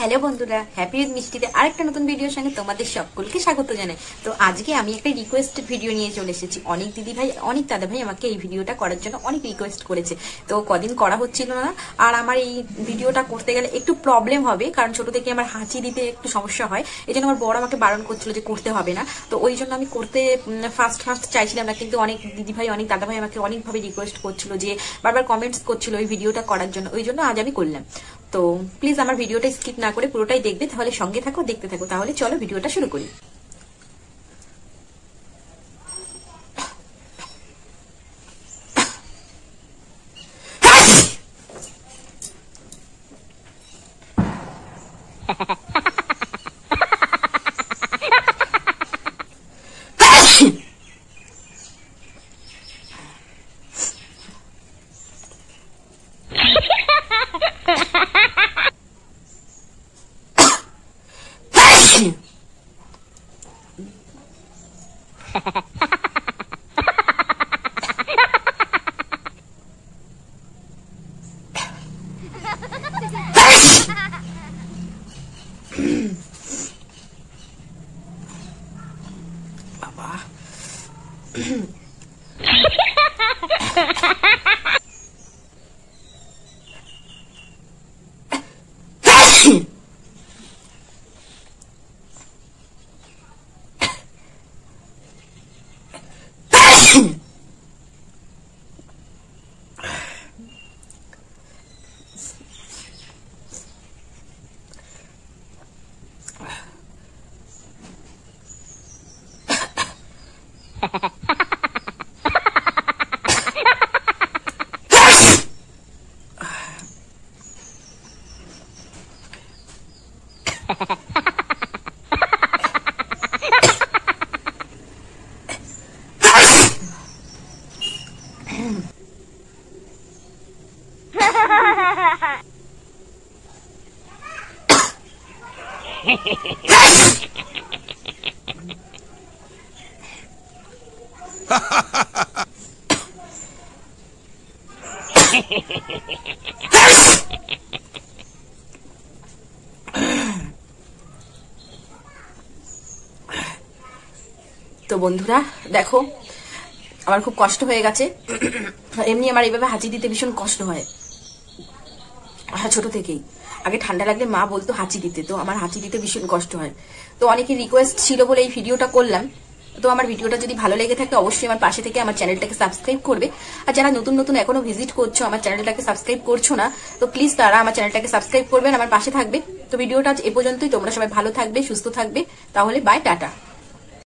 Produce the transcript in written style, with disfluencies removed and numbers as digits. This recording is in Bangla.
হ্যালো বন্ধুরা, হ্যাপি উইথ মিষ্টিতে আরেকটা নতুন ভিডিওর সঙ্গে তোমাদের সকলকে স্বাগত জানাই। তো আজকে আমি একটা রিকোয়েস্টেড ভিডিও নিয়ে চলে এসেছি। অনেক দিদি ভাই, অনেক দাদা ভাই আমাকে এই ভিডিওটা করার জন্য অনেক রিকোয়েস্ট করেছে। তো কদিন করা হচ্ছিল না, আর আমার এই ভিডিওটা করতে গেলে একটু প্রবলেম হবে, কারণ ছোট থেকে আমার হাঁচি দিতে একটু সমস্যা হয়। এই জন্য আমার বড় আমাকে বারণ করছিল যে করতে হবে না। তো ওই জন্য আমি করতে ফার্স্ট চাইছিলাম না, কিন্তু অনেক দিদি ভাই, অনেক দাদা ভাই আমাকে অনেকভাবে রিকোয়েস্ট করছিল, যে বারবার কমেন্টস করছিল ওই ভিডিওটা করার জন্য। ওই জন্য আজ আমি করলাম। তো প্লিজ আমার ভিডিওটা স্কিপ না করে পুরোটাই দেখবে, তাহলে সঙ্গে থাকো, দেখতে থাকো। তাহলে চলো ভিডিওটা শুরু করি। বাবা তো বন্ধুরা দেখো, আমার খুব কষ্ট হয়ে গেছে। এমনি আমার এইভাবে হাঁচি দিতে ভীষণ কষ্ট হয়, ছোট থেকেই। আগে ঠান্ডা লাগলে মা বলতো হাঁচি দিতে, তো আমার হাঁচি দিতে ভীষণ কষ্ট হয়। তো অনেকের রিকোয়েস্ট ছিল বলে এই ভিডিওটা করলাম। তো আমার ভিডিওটা যদি ভালো লেগে থাকে অবশ্যই আমার পাশে থেকে আমার চ্যানেলটাকে সাবস্ক্রাইব করবে। আর যারা নতুন নতুন এখনো ভিজিট করছো, আমার চ্যানেলটাকে সাবস্ক্রাইব করছো না, তো প্লিজ তারা আমার চ্যানেলটাকে সাবস্ক্রাইব করবেন, আমার পাশে থাকবে। তো ভিডিওটা এ পর্যন্তই। তোমরা সবাই ভালো থাকবে, সুস্থ থাকবে। তাহলে বাই, টাটা।